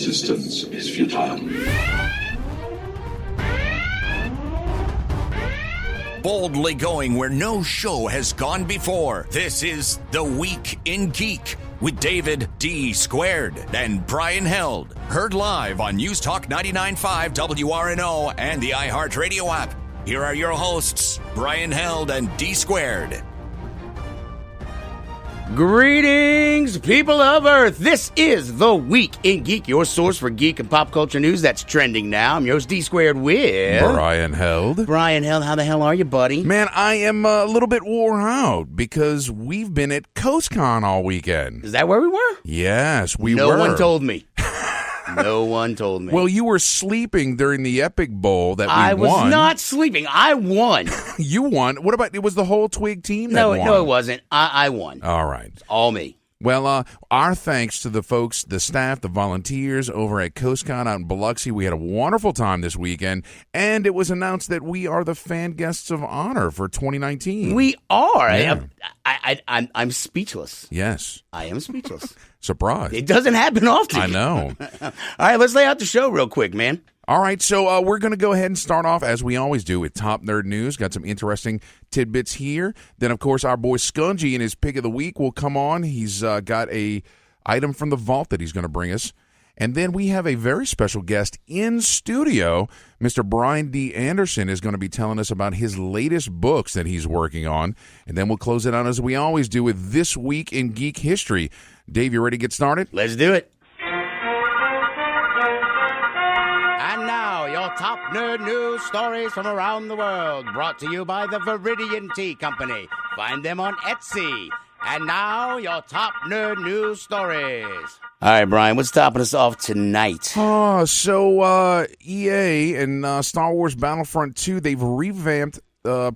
resistance is futile. Boldly going where no show has gone before. This is The Week in Geek with David D. Squared and Brian Held. Heard live on News Talk 99.5 WRNO and the iHeartRadio app. Here are your hosts, Brian Held and D. Squared. Greetings, people of Earth. This is The Week in Geek, your source for geek and pop culture news that's trending now. I'm your host, D Squared with... Brian Held. Brian Held, how the hell are you, buddy? Man, I am a little bit wore out because we've been at CoastCon all weekend. Is that where we were? Yes, we were. No one told me. No one told me. Well, you were sleeping during the Epic Bowl that we won. I was not sleeping. I won. You won. What about, it was the whole TWIG team that won? No, it wasn't. I won. All right. It's all me. Well, our thanks to the folks, the staff, the volunteers over at CoastCon out in Biloxi. We had a wonderful time this weekend, and it was announced that we are the fan guests of honor for 2019. We are. Yeah. I'm speechless. Yes. I am speechless. Surprise. It doesn't happen often. I know. All right, let's lay out the show real quick, man. All right, so we're going to go ahead and start off, as we always do, with Top Nerd News. Got some interesting tidbits here. Then, of course, our boy Skungy and his Pick of the Week will come on. He's got a item from the vault that he's going to bring us. And then we have a very special guest in studio. Mr. Brian D. Anderson is going to be telling us about his latest books that he's working on. And then we'll close it out, as we always do, with This Week in Geek History. Dave, you ready to get started? Let's do it. And now, your top nerd news stories from around the world, brought to you by the Viridian Tea Company. Find them on Etsy. And now, your top nerd news stories. All right, Brian, what's topping us off tonight? So EA and Star Wars Battlefront 2, they've revamped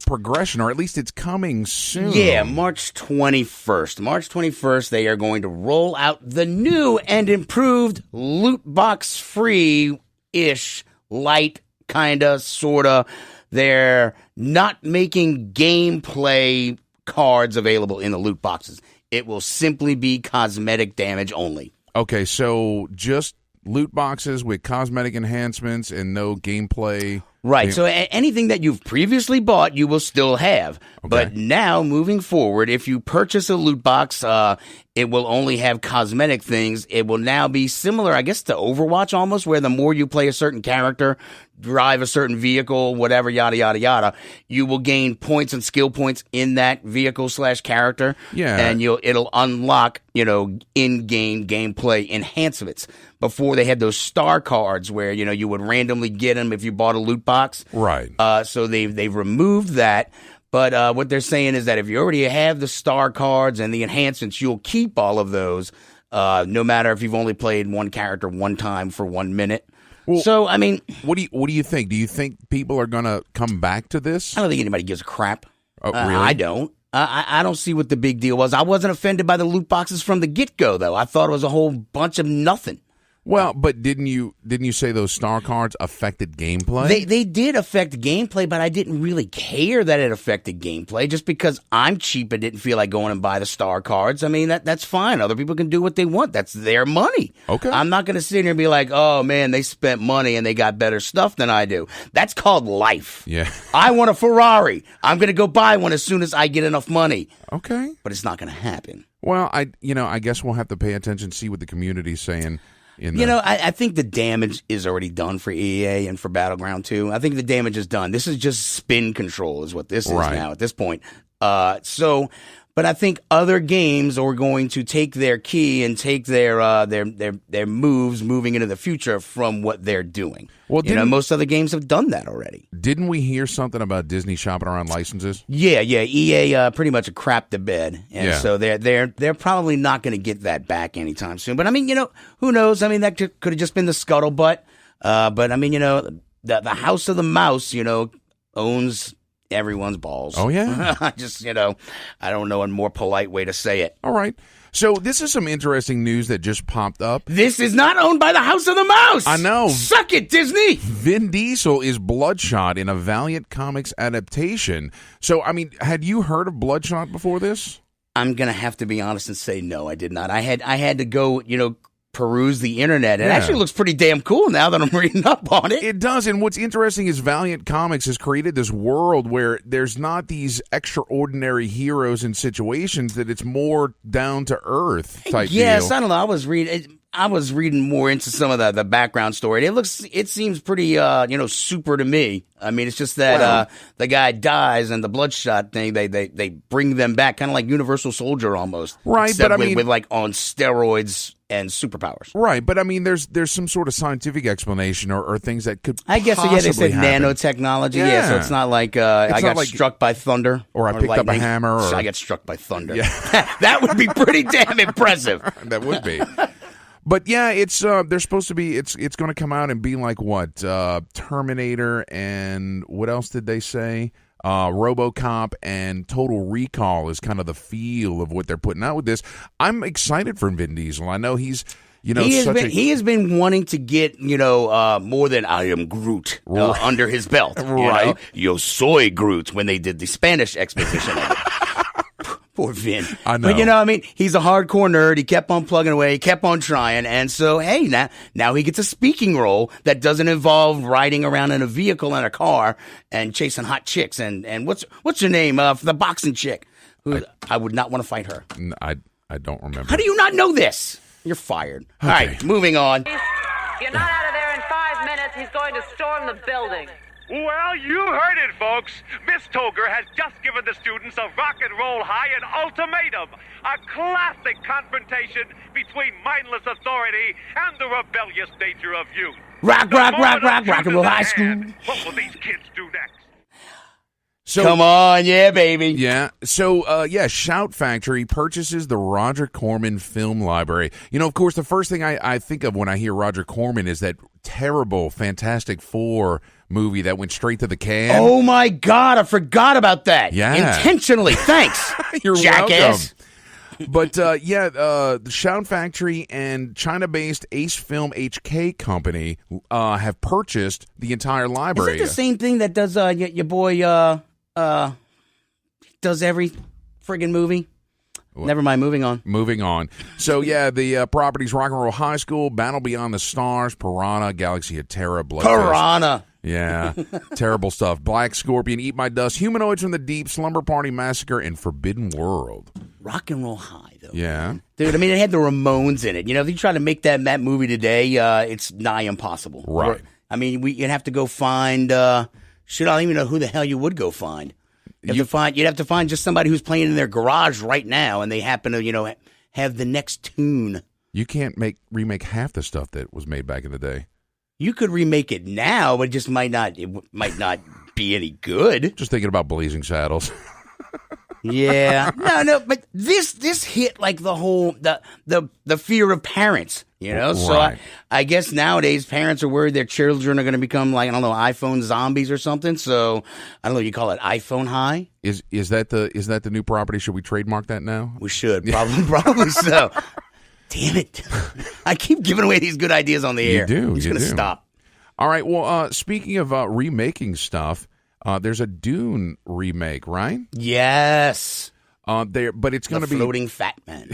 progression, or at least it's coming soon. Yeah, March 21st. March 21st, they are going to roll out the new and improved loot box free-ish, light, kinda, sorta. They're not making gameplay cards available in the loot boxes. It will simply be cosmetic damage only. Okay, so just loot boxes with cosmetic enhancements and no gameplay. Right, so anything that you've previously bought, you will still have. Okay. But now, moving forward, if you purchase a loot box, it will only have cosmetic things. It will now be similar, I guess, to Overwatch almost, where the more you play a certain character, drive a certain vehicle, whatever, yada, yada, yada, you will gain points and skill points in that vehicle/character. Yeah. And it'll unlock, in-game gameplay enhancements. Before, they had those star cards where, you would randomly get them if you bought a loot box. Right. So they've removed that. But what they're saying is that if you already have the star cards and the enhancements, you'll keep all of those, no matter if you've only played one character one time for 1 minute. Well, so, I mean... What do you think? Do you think people are going to come back to this? I don't think anybody gives a crap. Oh, really? I don't. I don't see what the big deal was. I wasn't offended by the loot boxes from the get-go, though. I thought it was a whole bunch of nothing. Well, but didn't you say those star cards affected gameplay? They did affect gameplay, but I didn't really care that it affected gameplay. Just because I'm cheap and didn't feel like going and buy the star cards. I mean, that's fine. Other people can do what they want. That's their money. Okay. I'm not going to sit here and be like, oh, man, they spent money and they got better stuff than I do. That's called life. Yeah. I want a Ferrari. I'm going to go buy one as soon as I get enough money. Okay. But it's not going to happen. Well, I guess we'll have to pay attention, see what the community's saying. I think the damage is already done for EA and for Battleground 2. I think the damage is done. This is just spin control is what this is now at this point. But I think other games are going to take their key and take their moves moving into the future from what they're doing. Well, most other games have done that already. Didn't we hear something about Disney shopping around licenses? Yeah. EA pretty much crapped the bed, and so they're probably not going to get that back anytime soon. But I mean, who knows? I mean, that could have just been the scuttlebutt. But I mean, the House of the Mouse, owns everyone's balls. Oh, yeah? I just, I don't know a more polite way to say it. All right. So this is some interesting news that just popped up. This is not owned by the House of the Mouse. I know. Suck it, Disney. Vin Diesel is Bloodshot in a Valiant Comics adaptation. So, I mean, had you heard of Bloodshot before this? I'm going to have to be honest and say no, I did not. I had to go, peruse the internet. It actually looks pretty damn cool now that I'm reading up on it. It does, and what's interesting is Valiant Comics has created this world where there's not these extraordinary heroes and situations, that it's more down to earth type deal. Yes, I don't know. I was reading more into some of the background story. It seems pretty super to me. I mean, it's just that the guy dies and the Bloodshot thing, they bring them back, kind of like Universal Soldier almost, right? Except but with like on steroids and superpowers, right? But I mean, there's some sort of scientific explanation or things that could. I guess so. Yeah, they said happen. Nanotechnology. Yeah, so it's not like I got struck by thunder, or I picked lightning. up a hammer, or I got struck by thunder. Yeah. That would be pretty damn impressive. That would be. But yeah, it's they're supposed to be. It's going to come out and be like what Terminator and what else did they say? RoboCop and Total Recall is kind of the feel of what they're putting out with this. I'm excited for Vin Diesel. I know he's he has been wanting to get more than I am Groot under his belt. Right, Yo soy Groot when they did the Spanish exposition of it. Poor Vin. I know. But he's a hardcore nerd. He kept on plugging away. He kept on trying. And so, hey, now he gets a speaking role that doesn't involve riding around in a vehicle in a car and chasing hot chicks. And what's her name? The boxing chick. I would not want to fight her. I don't remember. How do you not know this? You're fired. Okay. All right, moving on. You're not out of there in 5 minutes. He's going to storm the building. Well, you heard it, folks. Miss Toger has just given the students of Rock and Roll High an ultimatum. A classic confrontation between mindless authority and the rebellious nature of youth. Rock and Roll High School. What will these kids do next? So, come on, yeah, baby. Yeah. So, Shout Factory purchases the Roger Corman film library. Of course, the first thing I think of when I hear Roger Corman is that terrible Fantastic Four movie that went straight to the can. Oh, my God. I forgot about that. Yeah. Intentionally. Thanks, You're jackass. Welcome. But, the Shout Factory and China-based Ace Film HK Company have purchased the entire library. Is it the same thing that does your boy does every friggin' movie? Well, never mind, moving on. So, the properties Rock and Roll High School, Battle Beyond the Stars, Piranha, Galaxy of Terror, Bloodshot. Piranha! Yeah, terrible stuff. Black Scorpion, Eat My Dust, Humanoids from the Deep, Slumber Party Massacre, and Forbidden World. Rock and Roll High, though. Yeah. Dude, I mean, it had the Ramones in it. If you try to make that movie today, it's nigh impossible. Right. I mean, you'd have to go find, I don't even know who the hell you would go find. You'd have to find just somebody who's playing in their garage right now, and they happen to, have the next tune. You can't remake half the stuff that was made back in the day. You could remake it now, but it just might not be any good. Just thinking about Blazing Saddles. Yeah. No, but this hit like the whole the fear of parents, So right. I guess nowadays parents are worried their children are going to become like, I don't know, iPhone zombies or something. So I don't know, you call it iPhone high? Is that the new property? Should we trademark that now? We should. Probably so. Damn it. I keep giving away these good ideas on the air. You do. I'm just going to stop. All right. Well, speaking of remaking stuff, there's a Dune remake, right? Yes. But it's going to be Floating Fat Man.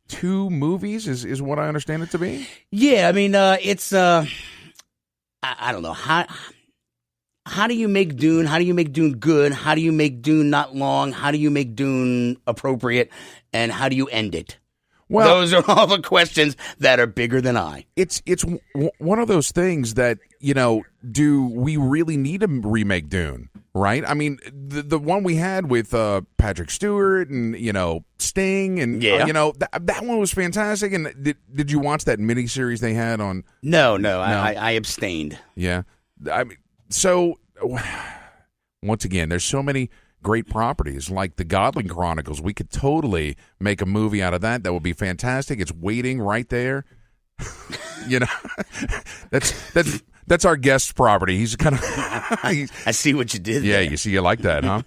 2 movies is what I understand it to be. Yeah, I mean, it's I don't know how do you make Dune? How do you make Dune good? How do you make Dune not long? How do you make Dune appropriate? And how do you end it? Well, those are all the questions that are bigger than I. It's one of those things that, do we really need to remake Dune, right? I mean, the one we had with Patrick Stewart and, Sting and, that one was fantastic. And did you watch that miniseries they had on? No. I abstained. Yeah. I mean, so, once again, there's so many great properties like the Godling Chronicles. We could totally make a movie out of that. That would be fantastic. It's waiting right there. That's our guest's property. He's kind of. I see what you did. Yeah, there. you see, you like that, huh?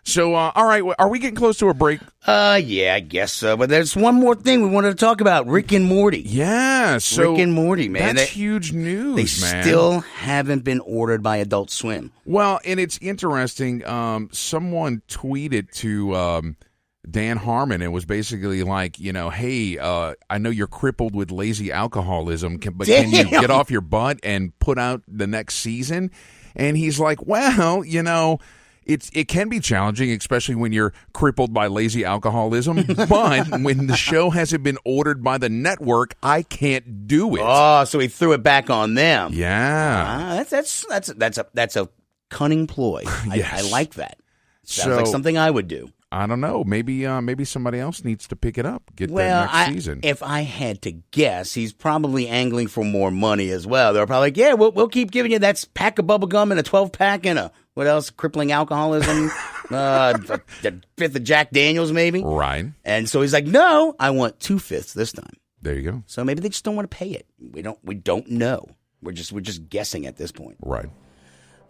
So, all right, are we getting close to a break? Yeah, I guess so. But there's one more thing we wanted to talk about: Rick and Morty. Yeah, so Rick and Morty, man, that's huge news. They still haven't been ordered by Adult Swim. Well, and it's interesting. Someone tweeted Dan Harmon and was basically like, hey, I know you're crippled with lazy alcoholism, but can you get off your butt and put out the next season? And he's like, well, it can be challenging, especially when you're crippled by lazy alcoholism. But when the show hasn't been ordered by the network, I can't do it. Oh, so he threw it back on them. Yeah, that's a cunning ploy. Yes. I like that. Sounds like something I would do. I don't know. Maybe somebody else needs to pick it up. Get that next season. If I had to guess, he's probably angling for more money as well. They're probably like, yeah, we'll keep giving you that pack of bubble gum and a 12-pack and a, what else, crippling alcoholism, the fifth of Jack Daniels maybe. Right. And so he's like, no, I want 2/5 this time. There you go. So maybe they just don't want to pay it. We don't know. We're just guessing at this point. Right.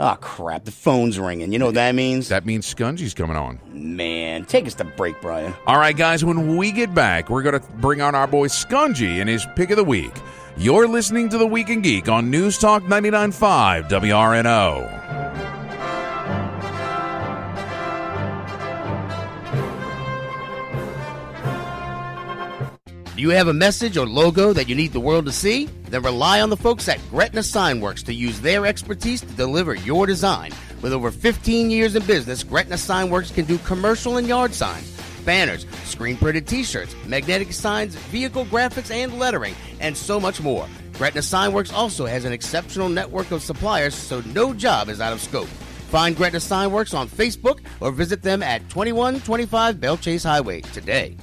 Oh, crap. The phone's ringing. You know what that means? That means Skungy's coming on. Man, take us to break, Brian. All right, guys, when we get back, we're going to bring on our boy Skungy and his pick of the week. You're listening to The Week in Geek on News Talk 99.5 WRNO. Do you have a message or logo that you need the world to see? Then rely on the folks at Gretna Signworks to use their expertise to deliver your design. With over 15 years in business, Gretna Signworks can do commercial and yard signs, banners, screen-printed t-shirts, magnetic signs, vehicle graphics and lettering, and so much more. Gretna Signworks also has an exceptional network of suppliers, so no job is out of scope. Find Gretna Signworks on Facebook or visit them at 2125 Bell Chase Highway today.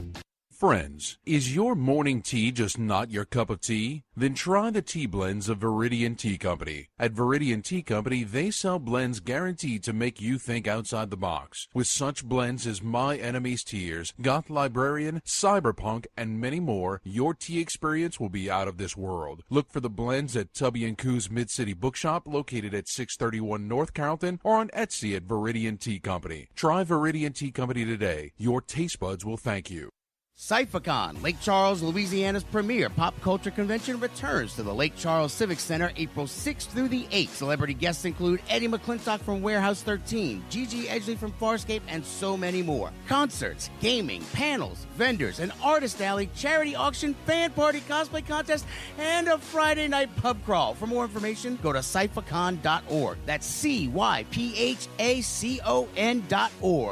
Friends, is your morning tea just not your cup of tea? Then try the tea blends of Viridian Tea Company. At Viridian Tea Company, they sell blends guaranteed to make you think outside the box. With such blends as My Enemy's Tears, Goth Librarian, Cyberpunk, and many more, your tea experience will be out of this world. Look for the blends at Tubby & Coo's Mid-City Bookshop, located at 631 North Carrollton, or on Etsy at Viridian Tea Company. Try Viridian Tea Company today. Your taste buds will thank you. Cyphacon, Lake Charles, Louisiana's premier pop culture convention, returns to the Lake Charles Civic Center April 6th through the 8th. Celebrity guests include Eddie McClintock from Warehouse 13, Gigi Edgley from Farscape, and so many more. Concerts, gaming, panels, vendors, an artist alley, charity auction, fan party, cosplay contest, and a Friday night pub crawl. For more information, go to cyphacon.org. That's CYPHACON.org.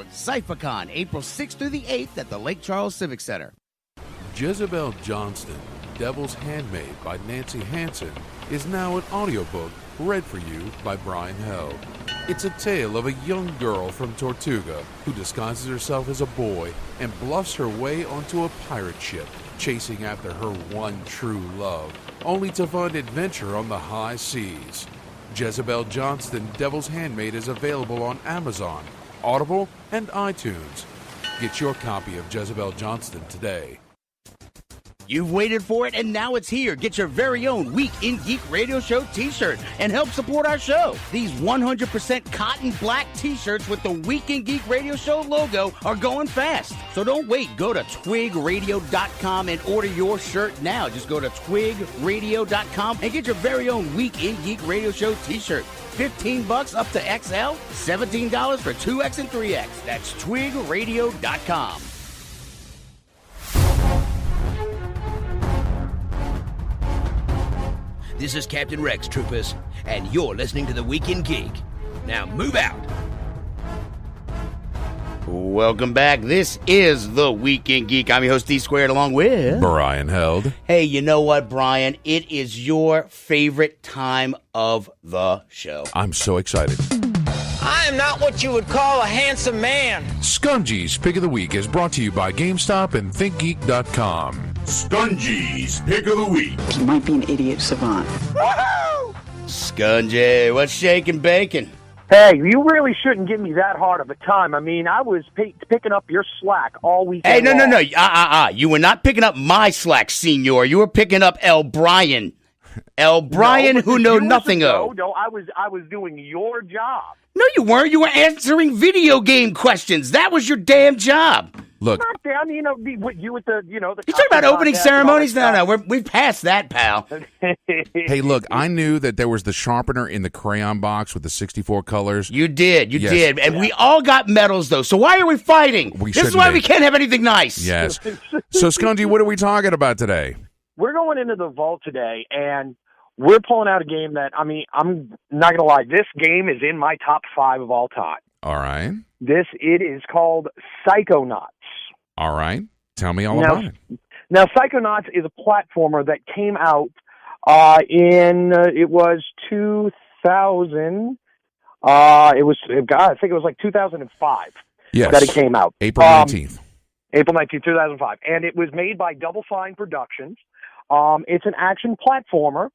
Cyphacon, April 6th through the 8th at the Lake Charles Civic Center. Jezebel Johnston, Devil's Handmaid by Nancy Hansen, is now an audiobook read for you by Brian Held. It's a tale of a young girl from Tortuga who disguises herself as a boy and bluffs her way onto a pirate ship, chasing after her one true love, only to find adventure on the high seas. Jezebel Johnston, Devil's Handmaid is available on Amazon, Audible, and iTunes. Get your copy of Jezebel Johnston today. You've waited for it, and now it's here. Get your very own Week in Geek Radio Show t-shirt and help support our show. These 100% cotton black t-shirts with the Week in Geek Radio Show logo are going fast. So don't wait. Go to twigradio.com and order your shirt now. Just go to twigradio.com and get your very own Week in Geek Radio Show t-shirt. $15 up to XL, $17 for 2X and 3X. That's twigradio.com. This is Captain Rex, troopers, and you're listening to The Week in Geek. Now move out. Welcome back. This is The Week in Geek. I'm your host, D Squared, along with Brian Held. Hey, you know what, Brian? It is your favorite time of the show. I'm so excited. I am not what you would call a handsome man. Skungy's Pick of the Week is brought to you by GameStop and ThinkGeek.com. Skungy's Pick of the Week. He might be an idiot savant. Woohoo! Skungy, what's shaking bacon? Hey, you really shouldn't give me that hard of a time. I mean, I was picking up your slack all weekend. Hey, no. You were not picking up my slack, senor. You were picking up El Brian. El Brian, who know nothing of. No, I was doing your job. No, you weren't. You were answering video game questions. That was your damn job. Look, not down. You know, with you with the You talking about opening ceremonies? No, we've passed that, pal. Hey, look, I knew that there was the sharpener in the crayon box with the 64 colors. You did, Yes. and we all got medals though. So why are we fighting? This is why we can't have anything nice. Yes. So, Skungy, what are we talking about today? We're going into the vault today, and we're pulling out a game that, I mean, I'm not going to lie, this game is in my top 5 of all time. All right. It is called Psychonauts. All right. Tell me all about it. Now, Psychonauts is a platformer that came out it was 2000. I think it was like 2005 that it came out. April 19th. April 19th, 2005. And it was made by Double Fine Productions. It's an action platformer.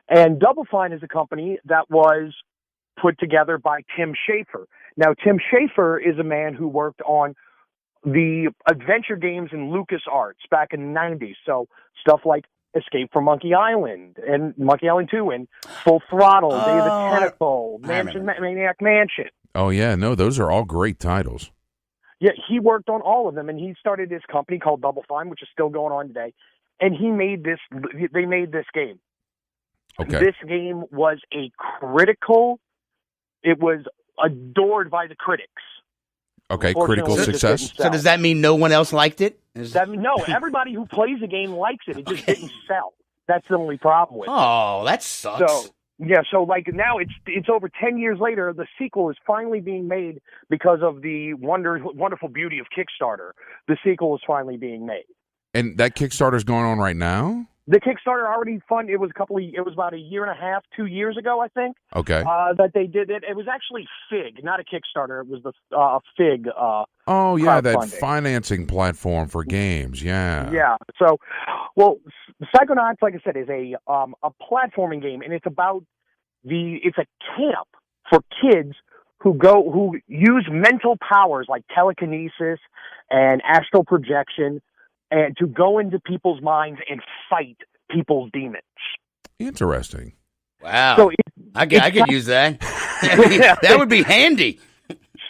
And Double Fine is a company that was put together by Tim Schafer. Now, Tim Schafer is a man who worked on the adventure games in LucasArts back in the 90s. So stuff like Escape from Monkey Island and Monkey Island 2 and Full Throttle, Day of the Tentacle, Maniac Mansion. Oh, yeah. No, those are all great titles. Yeah, he worked on all of them, and he started this company called Double Fine, which is still going on today. And they made this game. Okay. This game was it was adored by the critics. Okay, critical success. So does that mean no one else liked it? No, everybody who plays the game likes it. It just didn't sell. That's the only problem with it. Oh, that sucks. So like now it's over 10 years later, the sequel is finally being made because of the wonderful beauty of Kickstarter. The sequel is finally being made. And that Kickstarter's going on right now? The Kickstarter already funded. It was about a year and a half, 2 years ago, I think. Okay. That they did it. It was actually FIG, not a Kickstarter. It was the FIG. Oh yeah, that financing platform for games. Yeah. Yeah. So, Psychonauts, like I said, is a platforming game, and it's about it's a camp for kids who use mental powers like telekinesis and astral projection, and to go into people's minds and fight people's demons. Interesting. Wow. So I could use that. That would be handy.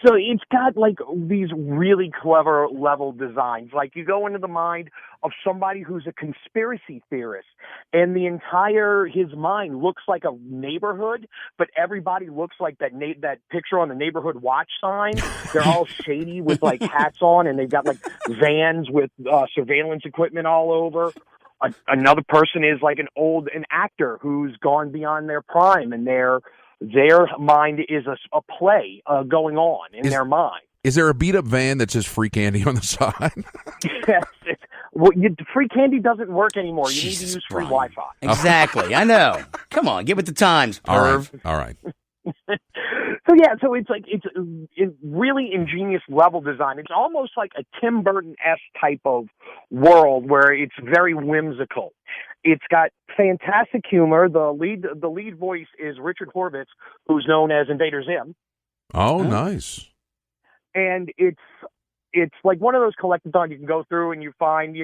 So it's got like these really clever level designs. Like you go into the mind of somebody who's a conspiracy theorist, and his mind looks like a neighborhood, but everybody looks like that picture on the neighborhood watch sign. They're all shady with like hats on, and they've got like vans with surveillance equipment all over. Another person is like an actor who's gone beyond their prime, and their mind is a play going on in their mind. Is there a beat-up van that says free candy on the side? Yes. Free candy doesn't work anymore. You need to use free Wi-Fi. Exactly. I know. Come on, get with the times, perv. All right. So it's really ingenious level design. It's almost like a Tim Burton-esque type of world where it's very whimsical. It's got fantastic humor. The lead voice is Richard Horvitz, who's known as Invader Zim. Oh, nice. And it's like one of those collectathons you can go through and you find,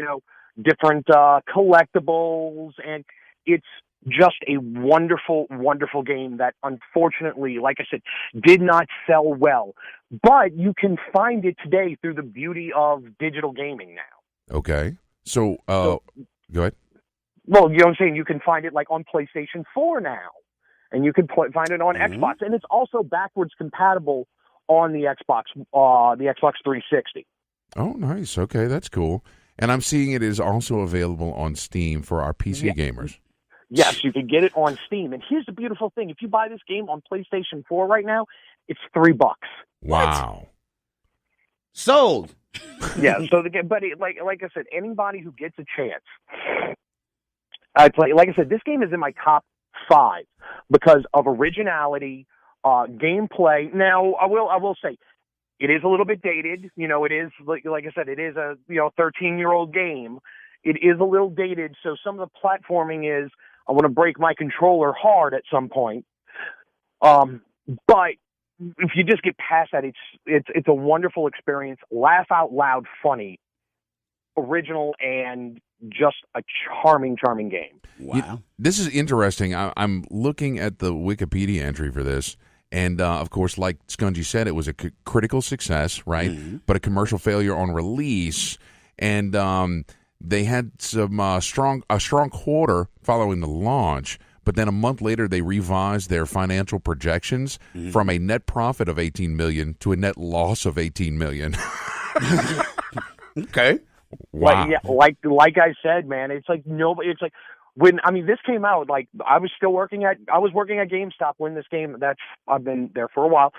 different collectibles, and it's just a wonderful, wonderful game that unfortunately, like I said, did not sell well. But you can find it today through the beauty of digital gaming now. Okay. So, go ahead. Well, you know what I'm saying? You can find it like on PlayStation 4 now, and you can find it on Xbox, and it's also backwards compatible on the Xbox 360. Oh, nice. Okay, that's cool. And I'm seeing it is also available on Steam for our PC gamers. Yes, you can get it on Steam. And here's the beautiful thing: if you buy this game on PlayStation 4 right now, it's $3. Wow. What? Sold. Yeah. So like I said, anybody who gets a chance, like I said, this game is in my top 5 because of originality, gameplay. Now, I will say, it is a little bit dated. It is like I said, it is a 13-year-old game. It is a little dated. So some of the platforming is, I want to break my controller hard at some point. But if you just get past that, it's a wonderful experience. Laugh out loud, funny, original, and just a charming game. Wow. This is interesting. I'm looking at the Wikipedia entry for this, And, of course, like Skungy said, it was a critical success, right? Mm-hmm. But a commercial failure on release. And they had a strong quarter following the launch. But then a month later, they revised their financial projections from a net profit of $18 million to a net loss of $18 million. Okay. Wow. Like I said, man, it's like nobody. It's like when this came out. Like I was working at GameStop when this game. I've been there for a while,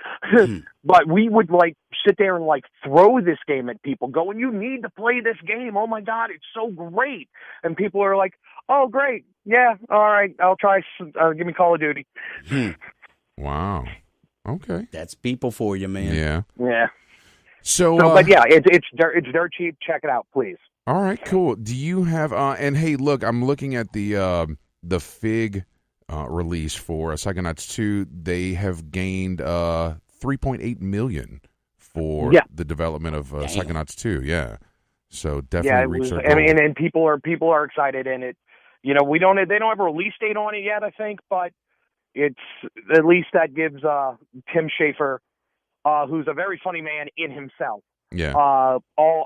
but we would like sit there and like throw this game at people, going, "You need to play this game! Oh my God, it's so great!" And people are like, "Oh, great, yeah, all right, I'll try. Give me Call of Duty." Wow. Okay. That's people for you, man. Yeah. Yeah. So but yeah, it's dirt cheap. Check it out, please. All right, cool. Do you have? And hey, look, I'm looking at the FIG release for Psychonauts 2. They have gained $3.8 million for the development of Psychonauts 2. Yeah, so definitely reached their goal. And people are excited, and it. They don't have a release date on it yet, I think, but it's at least that gives Tim Schafer, who's a very funny man in himself. Yeah.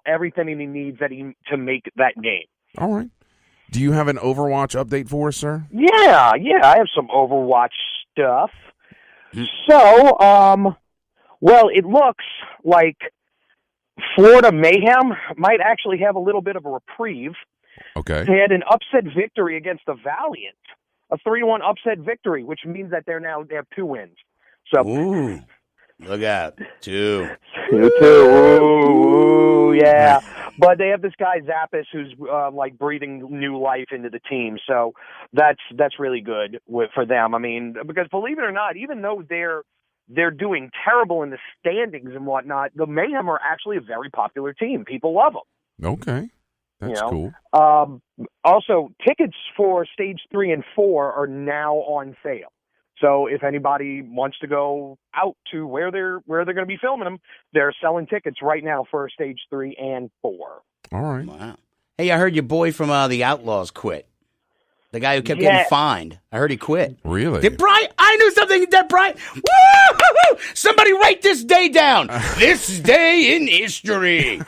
Everything he needs to make that game. All right. Do you have an Overwatch update for us, sir? Yeah, I have some Overwatch stuff. So, well, it looks like Florida Mayhem might actually have a little bit of a reprieve. Okay. They had an upset victory against the Valiant, a 3-1 upset victory, which means that they have 2 wins. So. Ooh. Look out. 2. 2. Ooh, yeah. But they have this guy, Zappis, who's like breathing new life into the team. So that's really good for them. I mean, because believe it or not, even though they're doing terrible in the standings and whatnot, the Mayhem are actually a very popular team. People love them. Okay. That's cool. Also, tickets for Stage 3 and 4 are now on sale. So if anybody wants to go out to where they're going to be filming them, they're selling tickets right now for Stage 3 and 4. All right. Wow. Hey, I heard your boy from the Outlaws quit. The guy who kept getting fined. I heard he quit. Really? Did Brian? I knew something that Brian. Woo! Somebody write this day down. This day in history.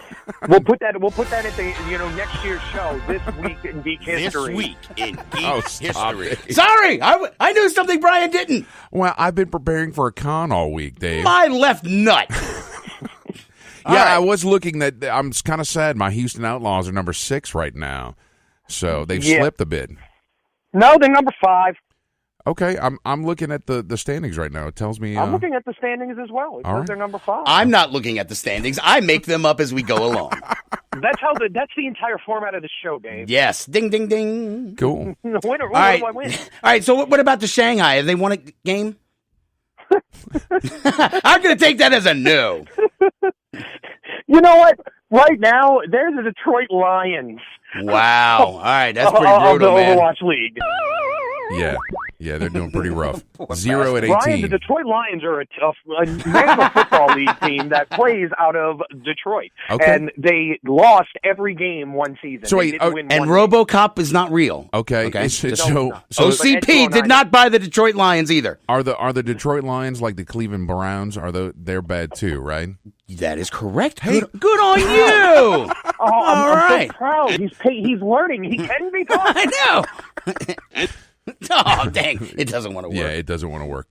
We'll put that at the next year's show. This week in Geek history. This week in Geek history. It. Sorry, I knew something Brian didn't. Well, I've been preparing for a con all week, Dave. My left nut. I was looking that I'm kind of sad. My Houston Outlaws are number 6 right now, so they've slipped a bit. No, they're number 5. Okay, I'm looking at the standings right now. It tells me I'm looking at the standings as well. It says they're number 5. I'm not looking at the standings. I make them up as we go along. That's the entire format of the show, Dave. Yes, ding ding ding. Cool. Winner. All right. Do I win? All right. So what about the Shanghai? Have they won a game? I'm going to take that as a no. You know what? Right now, they're the Detroit Lions. Wow. All right, that's pretty brutal, man. The Overwatch League. Yeah, they're doing pretty rough. 0-18. Ryan, the Detroit Lions are a National Football League team that plays out of Detroit. Okay. And they lost every game one season. So wait, and RoboCop is not real. Okay. So OCP did not buy the Detroit Lions either. Are the Detroit Lions like the Cleveland Browns? They're bad too, right? That is correct. Hey, good on you. I'm so proud. He's learning. He can be taught. I know. Oh, dang. It doesn't want to work. Yeah, it doesn't want to work.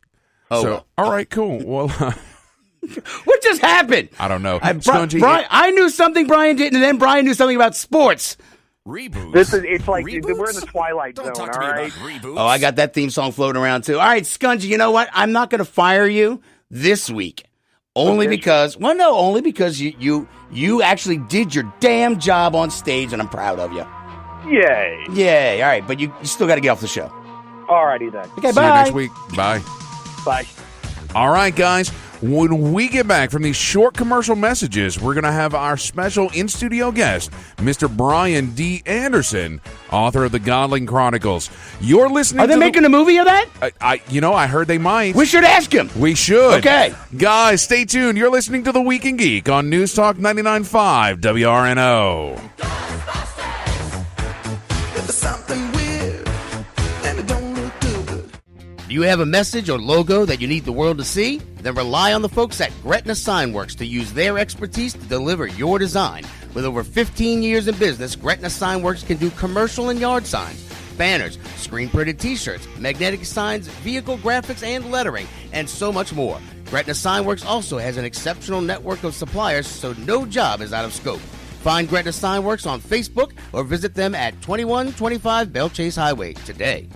Oh, so, all right, cool. Well, what just happened? I don't know. Brian, I knew something Brian didn't, and then Brian knew something about sports. Reboots. It's like we're in the Twilight Zone, talk to me about reboots. Oh, I got that theme song floating around, too. All right, Skungy, you know what? I'm not going to fire you this week. Only because you actually did your damn job on stage, and I'm proud of you. Yay. Yay. All right, but you still got to get off the show. All righty then. Okay, See bye. you next week. Bye. Bye. All right, guys. When we get back from these short commercial messages, we're going to have our special in-studio guest, Mr. Brian D. Anderson, author of the Godling Chronicles. You're listening Are they making a movie of that? I heard they might. We should ask him. We should. Okay. Guys, stay tuned. You're listening to The Week in Geek on News Talk 99.5 WRNO. Do you have a message or logo that you need the world to see? Then rely on the folks at Gretna Signworks to use their expertise to deliver your design. With over 15 years in business, Gretna Signworks can do commercial and yard signs, banners, screen-printed t-shirts, magnetic signs, vehicle graphics and lettering, and so much more. Gretna Signworks also has an exceptional network of suppliers, so no job is out of scope. Find Gretna Signworks on Facebook or visit them at 2125 Bell Chase Highway today.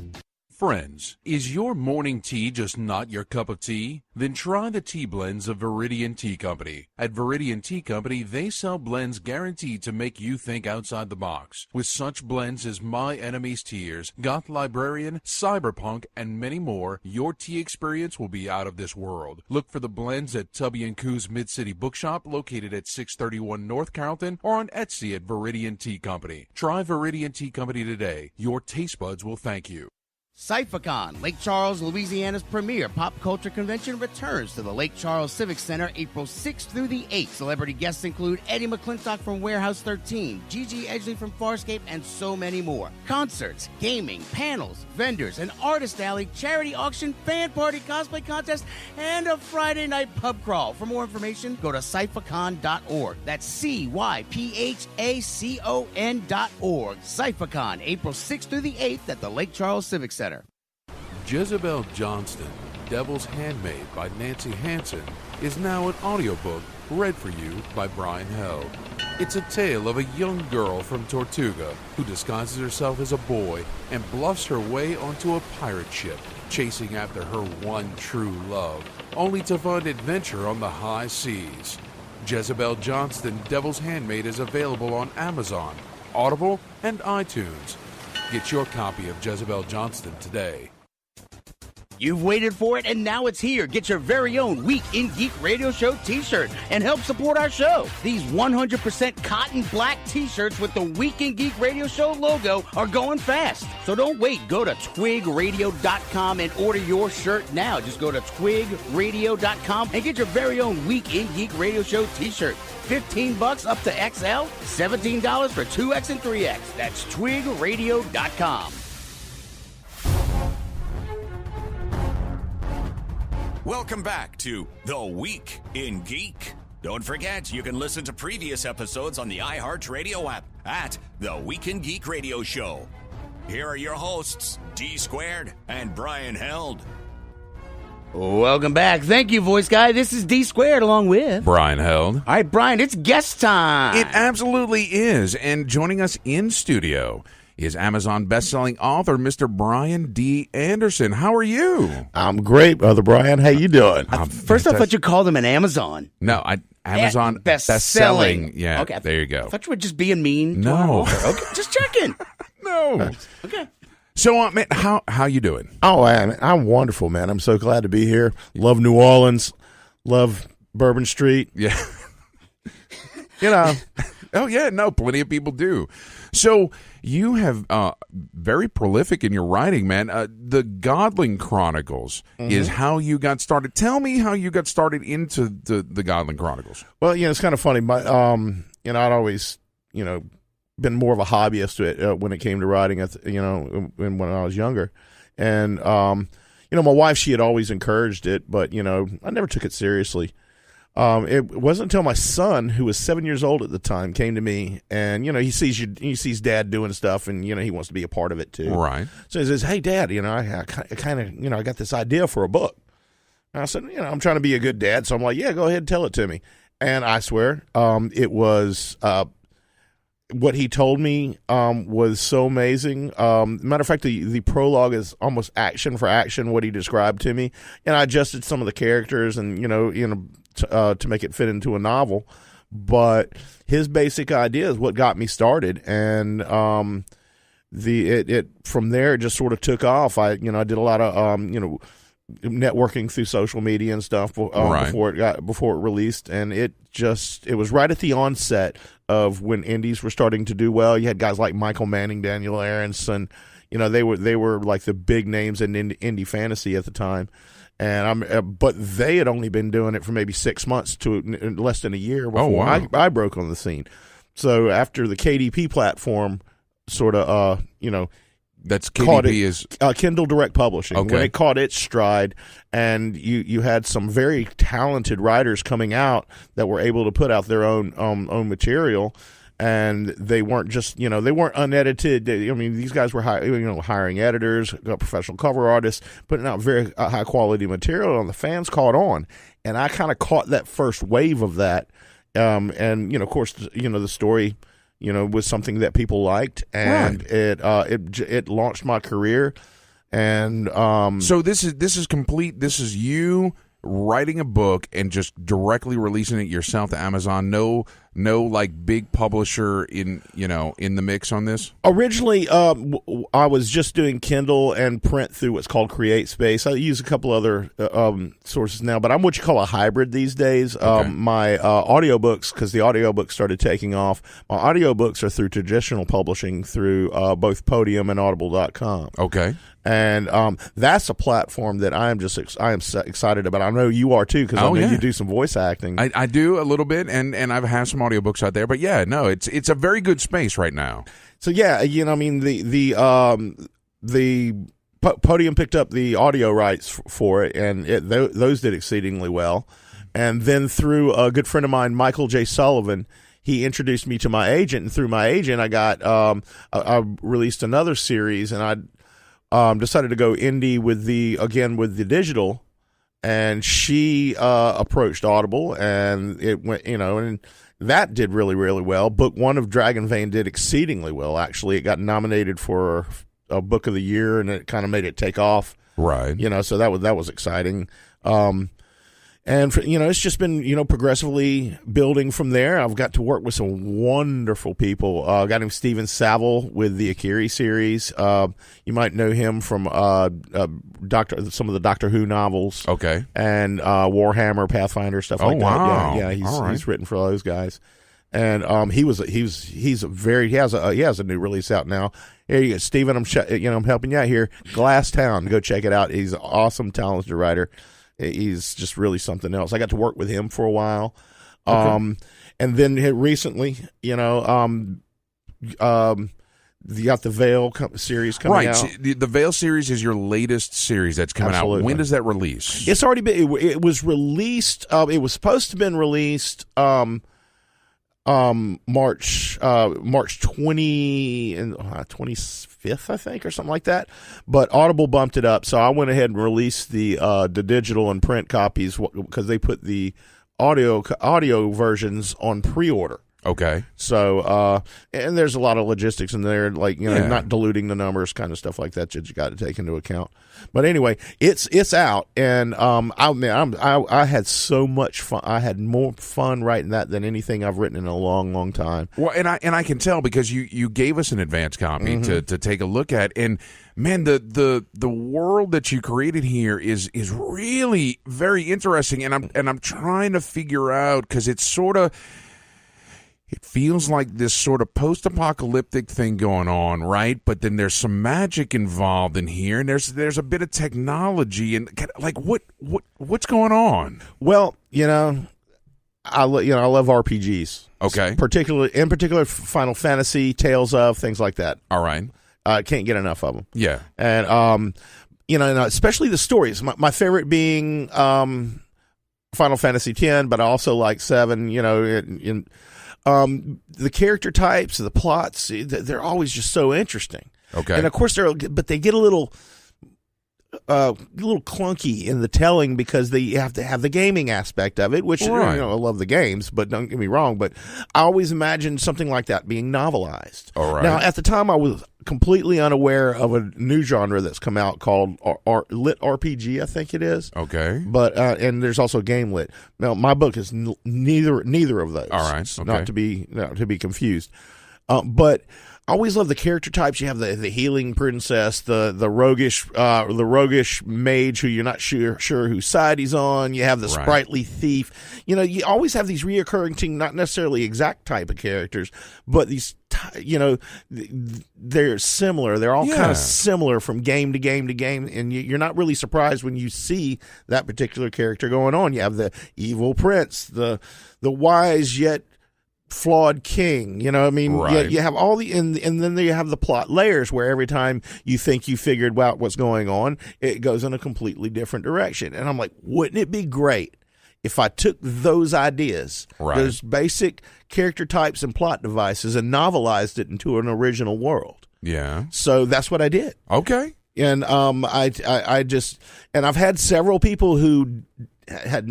Friends, is your morning tea just not your cup of tea? Then try the tea blends of Viridian Tea Company. At Viridian Tea Company, they sell blends guaranteed to make you think outside the box. With such blends as My Enemy's Tears, Goth Librarian, Cyberpunk, and many more, your tea experience will be out of this world. Look for the blends at Tubby & Coo's Mid-City Bookshop, located at 631 North Carrollton, or on Etsy at Viridian Tea Company. Try Viridian Tea Company today. Your taste buds will thank you. Cyphacon, Lake Charles, Louisiana's premier pop culture convention, returns to the Lake Charles Civic Center April 6th through the 8th. Celebrity guests include Eddie McClintock from Warehouse 13, Gigi Edgley from Farscape, and so many more. Concerts, gaming, panels, vendors, an artist alley, charity auction, fan party, cosplay contest, and a Friday night pub crawl. For more information, go to cyphacon.org. That's CYPHACON.org. Cyphacon, April 6th through the 8th at the Lake Charles Civic Center. Jezebel Johnston, Devil's Handmaid by Nancy Hansen, is now an audiobook read for you by Brian Held. It's a tale of a young girl from Tortuga who disguises herself as a boy and bluffs her way onto a pirate ship, chasing after her one true love, only to find adventure on the high seas. Jezebel Johnston, Devil's Handmaid is available on Amazon, Audible, and iTunes. Get your copy of Jezebel Johnston today. You've waited for it, and now it's here. Get your very own Week in Geek Radio Show t-shirt and help support our show. These 100% cotton black t-shirts with the Week in Geek Radio Show logo are going fast. So don't wait. Go to twigradio.com and order your shirt now. Just go to twigradio.com and get your very own Week in Geek Radio Show t-shirt. $15 up to XL, $17 for 2X and 3X. That's twigradio.com. Welcome back to The Week in Geek. Don't forget, you can listen to previous episodes on the iHeartRadio app at The Week in Geek Radio Show. Here are your hosts, D Squared and Brian Held. Welcome back. Thank you, voice guy. This is D Squared along with Brian Held. All right, Brian, it's guest time. It absolutely is. And joining us in studio is Amazon bestselling author Mr. Brian D. Anderson. How are you? I'm great, brother Brian. How you doing? First, I thought you called him an Amazon. No, Amazon bestselling. Yeah, okay, there you go. I thought you were just being mean. No. Okay, just checking. No. Okay. So, man, how you doing? Oh, I'm wonderful, man. I'm so glad to be here. Love New Orleans. Love Bourbon Street. Yeah. You know. Oh, yeah, no, plenty of people do. So you have very prolific in your writing, man. The Godling Chronicles is how you got started. Tell me how you got started into the Godling Chronicles. Well, it's kind of funny. But, I'd always, been more of a hobbyist to it when it came to writing, when I was younger. And, my wife, she had always encouraged it, but, I never took it seriously. It wasn't until my son, who was 7 years old at the time, came to me, and he sees Dad doing stuff, and he wants to be a part of it too. Right. So he says, "Hey, Dad, I kind of I got this idea for a book." And I said, "I'm trying to be a good dad," so I'm like, "Yeah, go ahead and tell it to me." And I swear, it was what he told me was so amazing. Matter of fact, the prologue is almost action for action what he described to me, and I adjusted some of the characters and to make it fit into a novel, but his basic idea is what got me started, and it from there it just sort of took off. I did a lot of networking through social media and stuff before it released, and it was right at the onset of when indies were starting to do well. You had guys like Michael Manning, Daniel Aronson, they were like the big names in indie fantasy at the time. And but they had only been doing it for maybe 6 months to less than a year before I broke on the scene. So after the KDP platform sort of That's caught KDP it, is Kindle Direct Publishing. Okay. When it caught its stride, and you had some very talented writers coming out that were able to put out their own material. And they weren't just, they weren't unedited. These guys were hiring editors, professional cover artists, putting out very high quality material, and the fans caught on. And I kind of caught that first wave of that. And of course, the story, was something that people liked, and it launched my career. And so this is complete. This is you writing a book and just directly releasing it yourself to Amazon. No like big publisher in the mix on this. Originally, I was just doing Kindle and print through what's called CreateSpace. I use a couple other sources now, but I'm what you call a hybrid these days. Okay. My audiobooks, because the audiobooks started taking off, my audiobooks are through traditional publishing through both Podium and Audible.com. Okay. And that's a platform that I am excited about. I know you are too, because you do some voice acting. I do a little bit, and I've had some audiobooks out there. But yeah, no, it's a very good space right now. So yeah, the Podium picked up the audio rights for it, and those did exceedingly well. And then through a good friend of mine, Michael J. Sullivan, he introduced me to my agent, and through my agent, I got I released another series, and I decided to go indie with the digital, and she approached Audible, and it went, and that did really, really well. Book 1 of Dragonvein did exceedingly well. Actually, it got nominated for a Book of the Year, and it kind of made it take off. Right. So that was exciting. And it's just been, progressively building from there. I've got to work with some wonderful people. I got him Steven Saville with the Akiri series. You might know him from some of the Doctor Who novels. Okay. And Warhammer, Pathfinder, stuff like that. Wow. Yeah, he's written for those guys. And he has a new release out now. Here you go, Steven. I'm helping you out here. Glass Town. Go check it out. He's an awesome, talented writer. He's just really something else. I got to work with him for a while. Okay. And then recently, you got the Veil series coming out. Right. The Veil series is your latest series that's coming out. When does that release? It's already been. It was released. It was supposed to have been released March 25th, I think, or something like that. But Audible bumped it up, so I went ahead and released the digital and print copies because they put the audio versions on pre-order. Okay. So, and there's a lot of logistics in there, like, not diluting the numbers, kind of stuff like that you got to take into account. But anyway, it's out, and I had so much fun. I had more fun writing that than anything I've written in a long, long time. Well, and I can tell because you gave us an advance copy to take a look at, and man, the world that you created here is really very interesting, and I'm trying to figure out, because it's sort of. It feels like this sort of post-apocalyptic thing going on, right? But then there's some magic involved in here, and there's a bit of technology, and like what's going on? Well, I love RPGs. Okay, in particular, Final Fantasy, Tales of, things like that. All right, I can't get enough of them. Yeah, and especially the stories. My favorite being Final Fantasy X, but I also like 7. The character types, the plots, they're always just so interesting. Okay. And of course they get a little clunky in the telling because they have to have the gaming aspect of it, which, right. I love the games, but don't get me wrong, but I always imagined something like that being novelized. All right. Now, at the time, I was completely unaware of a new genre that's come out called lit RPG, I think it is. Okay. But and there's also game lit. Now, my book is neither of those. All right. Okay. Not to be confused. But I always love the character types. You have the healing princess, the roguish mage who you're not sure whose side he's on. You have the sprightly thief. You always have these reoccurring, not necessarily exact type of characters, but these, they're similar. They're all kind of similar from game to game to game, and you're not really surprised when you see that particular character going on. You have the evil prince, the wise yet flawed king. You know what I mean? Right. You have all the, and then you have the plot layers where every time you think you figured out what's going on, it goes in a completely different direction. And I'm like, wouldn't it be great if I took those ideas, those basic character types and plot devices, and novelized it into an original world? Yeah. So that's what I did. Okay. And I just, and I've had several people who had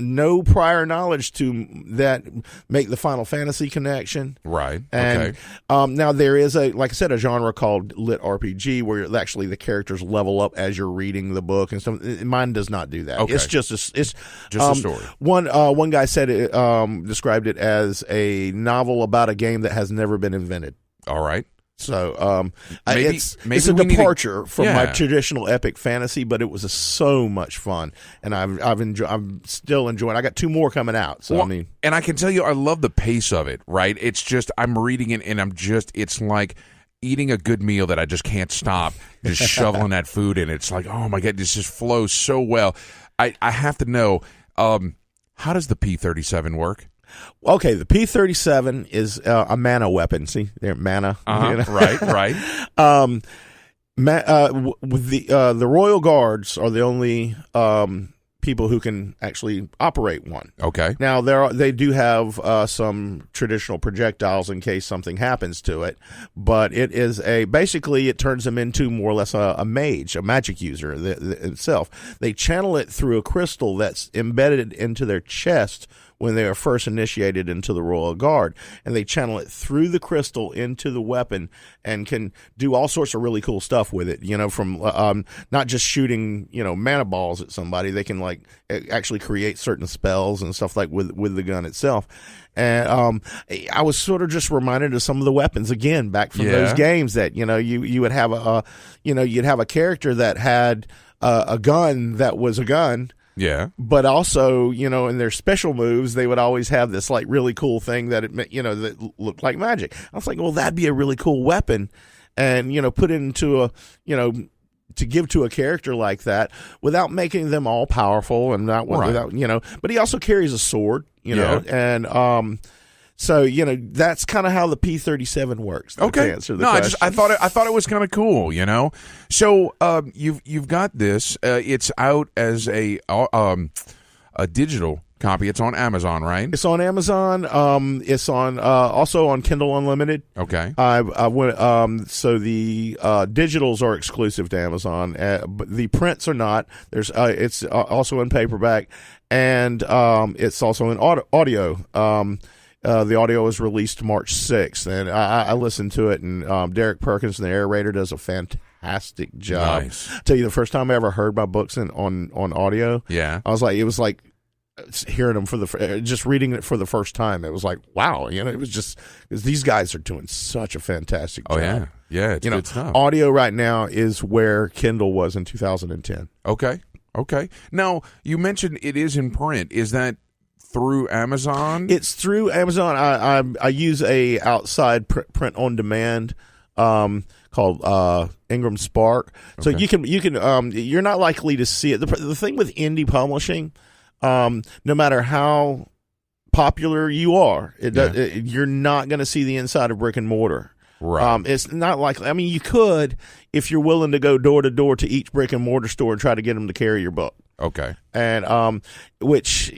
no prior knowledge to that make the Final Fantasy connection. Right. And now there is like I said, a genre called lit RPG where actually the characters level up as you're reading the book and stuff. Mine does not do that. Okay. It's just a story. One guy said it, described it as a novel about a game that has never been invented. All right. So maybe it's a departure from my traditional epic fantasy, but it was so much fun, and I'm still enjoying. I got 2 more coming out. So and I can tell you, I love the pace of it. Right? It's just I'm reading it, and it's like eating a good meal that I just can't stop. Just shoveling that food in. It's like, oh my god, this just flows so well. I have to know, how does the P-37 work? Okay, the P-37 is a mana weapon. See, they're mana. You know? Right. The Royal Guards are the only people who can actually operate one. Okay. Now they do have some traditional projectiles in case something happens to it, but it is basically it turns them into more or less a mage, a magic user itself. They channel it through a crystal that's embedded into their chest when they are first initiated into the Royal Guard, and they channel it through the crystal into the weapon and can do all sorts of really cool stuff with it, you know, from not just shooting, you know, mana balls at somebody. They can like actually create certain spells and stuff like with the gun itself. And I was sort of just reminded of some of the weapons again back from those games that, you know, you would have you'd have a character that had a gun that was a gun. Yeah. But also, you know, in their special moves, they would always have this like really cool thing that that looked like magic. I was like, well, that'd be a really cool weapon, and put it into to give to a character like that without making them all powerful and not without But he also carries a sword, and so that's kind of how the P-37 works. Okay. To answer the question. I thought it was kind of cool, So you've got this. It's out as a digital copy. It's on Amazon, right? It's on Amazon. It's on also on Kindle Unlimited. Okay. I went. So the digitals are exclusive to Amazon, but the prints are not. It's also in paperback, and it's also in audio. The audio was released March 6th, and I listened to it, and Derek Perkins, the narrator, does a fantastic job. Nice. I'll tell you, the first time I ever heard my books on audio, it was like hearing them just reading it for the first time. It was like, wow, it was just because these guys are doing such a fantastic job. Oh yeah, it's good stuff. Audio right now is where Kindle was in 2010. Okay. Now you mentioned it is in print. Is that through Amazon? It's through Amazon. I use a outside print on demand called Ingram Spark. So you can you're not likely to see it. The thing with indie publishing, no matter how popular you are, you're not going to see the inside of brick and mortar. Right. It's not likely. I mean, you could if you're willing to go door to door to each brick and mortar store and try to get them to carry your book. Okay. And which,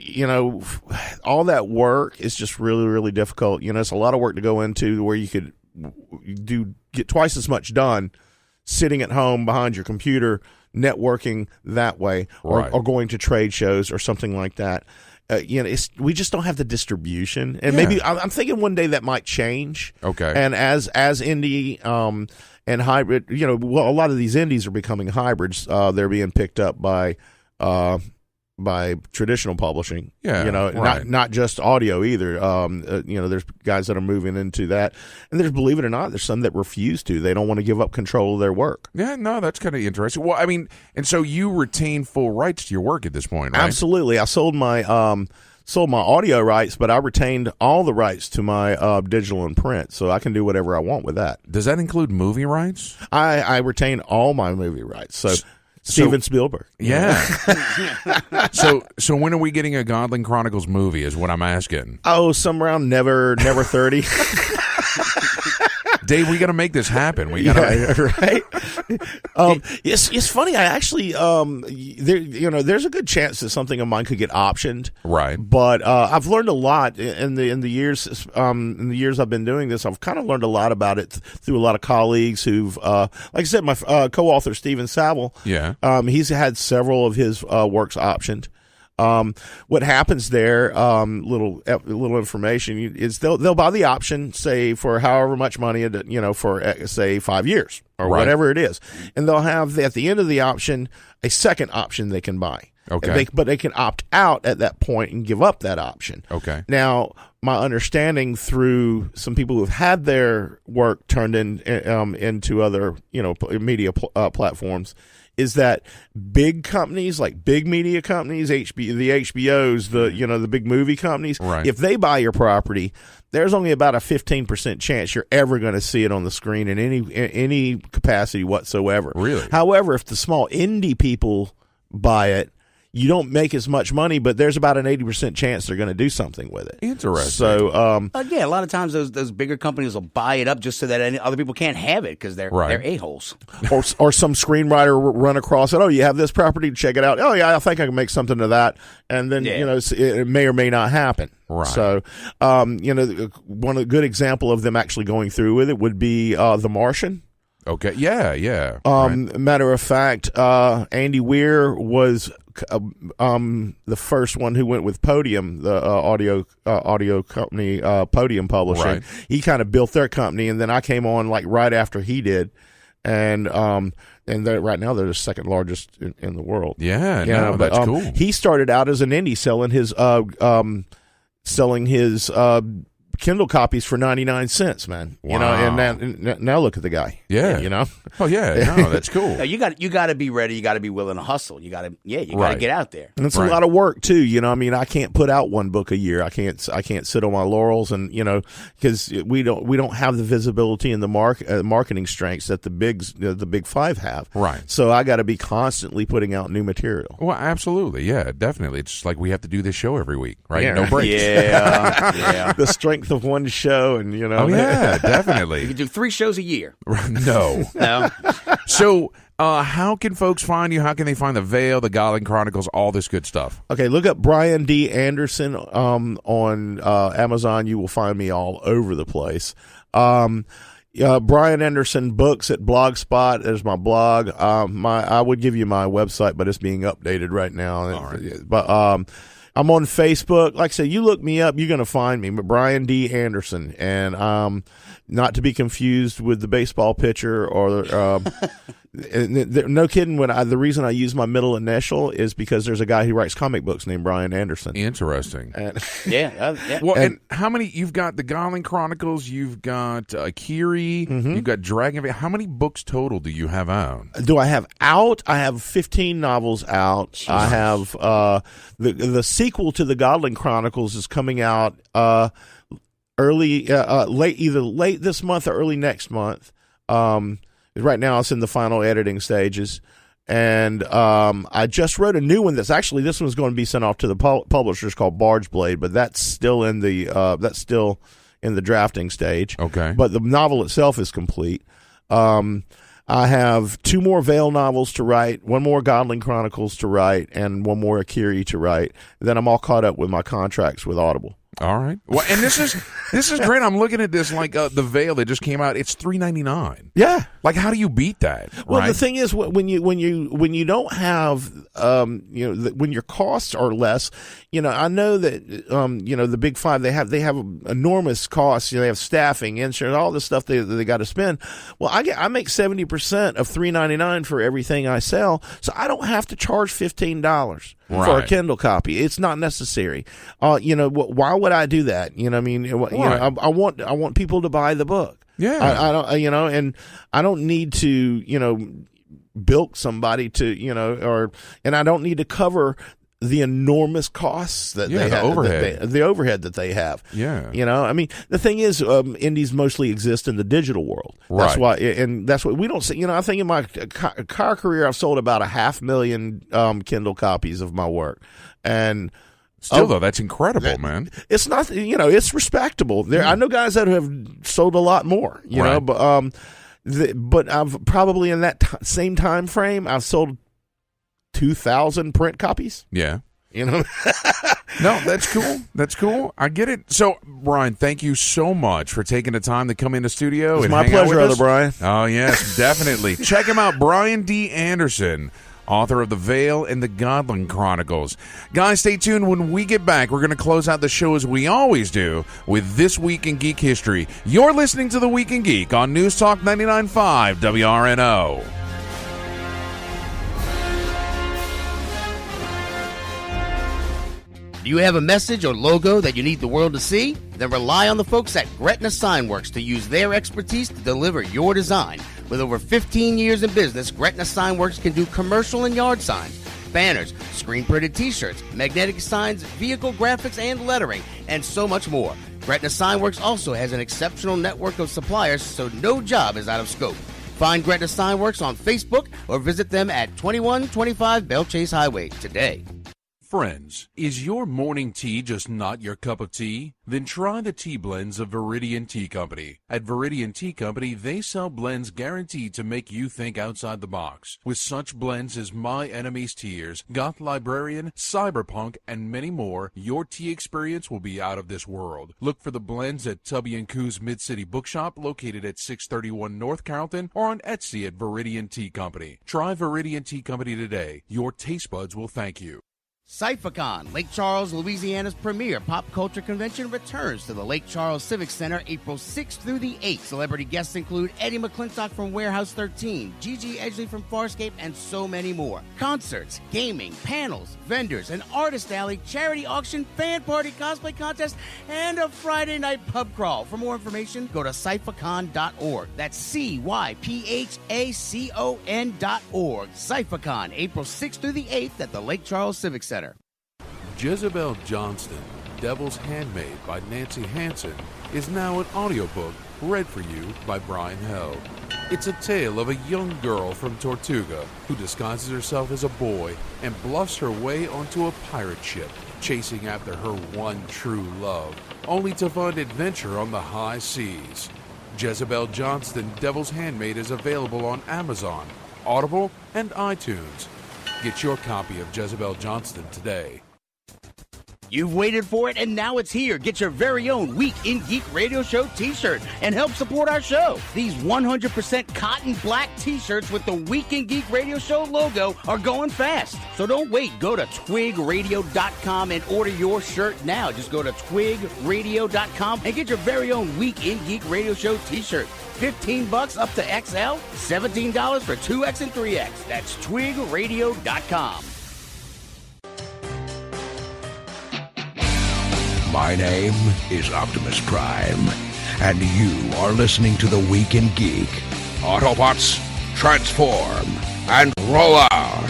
all that work is just really, really difficult. It's a lot of work to go into where you could get twice as much done sitting at home behind your computer, networking that way, or going to trade shows or something like that. We just don't have the distribution, and maybe I'm thinking one day that might change. Okay. And as indie and hybrid, a lot of these indies are becoming hybrids. They're being picked up by traditional publishing, not just audio either. There's guys that are moving into that, and believe it or not, there's some that refuse to. They don't want to give up control of their work. Yeah, no, that's kind of interesting. Well, I mean, and so you retain full rights to your work at this point, right? Absolutely. I sold my audio rights, but I retained all the rights to my digital and print, so I can do whatever I want with that. Does that include movie rights? I retain all my movie rights. Steven Spielberg. Yeah. So when are we getting a Godling Chronicles movie is what I'm asking. Oh, some around never 30. Dave, we got to make this happen. We got to, right? It's funny. I actually, there's a good chance that something of mine could get optioned. Right. But I've learned a lot in the years I've been doing this. I've kind of learned a lot about it through a lot of colleagues who've, like I said, my co-author Stephen Saville. Yeah. He's had several of his works optioned. What happens there, little information is they'll buy the option, say for however much money, for say 5 years or whatever it is, and they'll have at the end of the option a second option they can buy. Okay, but they can opt out at that point and give up that option. Okay. Now, my understanding through some people who've had their work turned into other media platforms is that big companies, like big media companies, the HBOs, the big movie companies, if they buy your property, there's only about a 15% chance you're ever going to see it on the screen in any capacity whatsoever. Really? However, if the small indie people buy it, you don't make as much money, but there's about an 80% chance they're going to do something with it. Interesting. So, a lot of times those bigger companies will buy it up just so that other people can't have it because they're a-holes. or some screenwriter run across it. Oh, you have this property, check it out. Oh, yeah, I think I can make something of that. And then, it may or may not happen. Right. So, one of the good example of them actually going through with it would be The Martian. Okay. Yeah. Matter of fact, Andy Weir was the first one who went with Podium, the audio company, Podium Publishing. Right. He kind of built their company, and then I came on like right after he did, and right now they're the second largest in the world. Yeah, that's cool. He started out as an indie selling his Kindle copies for 99 cents, man. Wow. And now look at the guy. Yeah. Oh yeah, no, that's cool. No, you got to be ready. You got to be willing to hustle. You got to get out there. And it's a lot of work too. I can't put out one book a year. I can't sit on my laurels and because we don't have the visibility and the marketing strengths that the big five have. Right. So I got to be constantly putting out new material. Well, absolutely. Yeah, definitely. It's like we have to do this show every week, right? Yeah. No breaks. Yeah. The strength of one show, and Oh yeah, definitely. You can do 3 shows a year. No. So, how can folks find you? How can they find the Veil, the Godling Chronicles, all this good stuff? Okay, look up Brian D. Anderson on Amazon. You will find me all over the place. Brian Anderson Books at Blogspot. There's my blog. I would give you my website, but it's being updated right now. All right. But I'm on Facebook. Like I said, you look me up, you're going to find me. But Brian D. Anderson, and not to be confused with the baseball pitcher or. No kidding. The reason I use my middle initial is because there's a guy who writes comic books named Brian Anderson. Interesting. Yeah. Well, and how many? You've got the Godling Chronicles. You've got Kiri. Mm-hmm. You've got Dragon. How many books total do you have out? Do I have out? I have 15 novels out. Jesus. I have the sequel to the Godling Chronicles is coming out late this month or early next month. Right now, it's in the final editing stages, and I just wrote a new one. This one's going to be sent off to the publishers called Barge Blade, but that's still in the drafting stage. Okay, but the novel itself is complete. I have 2 more Veil novels to write, 1 more Godling Chronicles to write, and 1 more Akiri to write. Then I'm all caught up with my contracts with Audible. All right. Well, and this is great. I'm looking at this like the Veil that just came out. It's $3.99. Yeah. Like, how do you beat that? Well, right? the thing is, when you don't have when your costs are less, I know that the big five they have enormous costs. They have staffing, insurance, all this stuff they got to spend. Well, I make 70% of $3.99 for everything I sell, so I don't have to charge $15. Right. For a Kindle copy. It's not necessary. Why would I do that? I want people to buy the book. Yeah. I don't, and I don't need to, bilk somebody to, and I don't need to cover the enormous costs that they have, the overhead that they have. Yeah. You know, I mean, the thing is, indies mostly exist in the digital world. That's why, and that's what we don't see. You know, I think in my car career, I've sold about 500,000 Kindle copies of my work. And still, though, that's incredible, man. It's not, you know, it's respectable. I know guys that have sold a lot more, you know, but I've probably in that same time frame, I've sold 2,000 print copies. Yeah. You know? No, that's cool. That's cool. I get it. So, Brian, thank you so much for taking the time to come in the studio. It's my pleasure, Brother Brian. Oh, yes, definitely. Check him out, Brian D. Anderson, author of The Veil and the Godling Chronicles. Guys, stay tuned. When we get back, we're going to close out the show as we always do with This Week in Geek History. You're listening to The Week in Geek on News Talk 99.5 WRNO. Do you have a message or logo that you need the world to see? Then rely on the folks at Gretna Signworks to use their expertise to deliver your design. With over 15 years in business, Gretna Signworks can do commercial and yard signs, banners, screen-printed t-shirts, magnetic signs, vehicle graphics and lettering, and so much more. Gretna Signworks also has an exceptional network of suppliers, so no job is out of scope. Find Gretna Signworks on Facebook or visit them at 2125 Bell Chase Highway today. Friends, is your morning tea just not your cup of tea? Then try the tea blends of Viridian Tea Company. At Viridian Tea Company, they sell blends guaranteed to make you think outside the box. With such blends as My Enemy's Tears, Goth Librarian, Cyberpunk, and many more, your tea experience will be out of this world. Look for the blends at Tubby & Coo's Mid-City Bookshop, located at 631 North Carrollton, or on Etsy at Viridian Tea Company. Try Viridian Tea Company today. Your taste buds will thank you. Cyphacon, Lake Charles, Louisiana's premier pop culture convention, returns to the Lake Charles Civic Center April 6th through the 8th. Celebrity guests include Eddie McClintock from Warehouse 13, Gigi Edgley from Farscape, and so many more. Concerts, gaming, panels, vendors, an artist alley, charity auction, fan party, cosplay contest, and a Friday night pub crawl. For more information, go to cyphacon.org. That's CYPHACON.org. Cyphacon, April 6th through the 8th at the Lake Charles Civic Center. Jezebel Johnston, Devil's Handmaid by Nancy Hansen, is now an audiobook read for you by Brian Held. It's a tale of a young girl from Tortuga who disguises herself as a boy and bluffs her way onto a pirate ship, chasing after her one true love, only to find adventure on the high seas. Jezebel Johnston, Devil's Handmaid is available on Amazon, Audible, and iTunes. Get your copy of Jezebel Johnston today. You've waited for it, and now it's here. Get your very own Week in Geek Radio Show t-shirt and help support our show. These 100% cotton black t-shirts with the Week in Geek Radio Show logo are going fast. So don't wait. Go to twigradio.com and order your shirt now. Just go to twigradio.com and get your very own Week in Geek Radio Show t-shirt. $15 up to XL, $17 for 2X and 3X. That's twigradio.com. My name is Optimus Prime, and you are listening to The Week in Geek. Autobots, transform and roll out.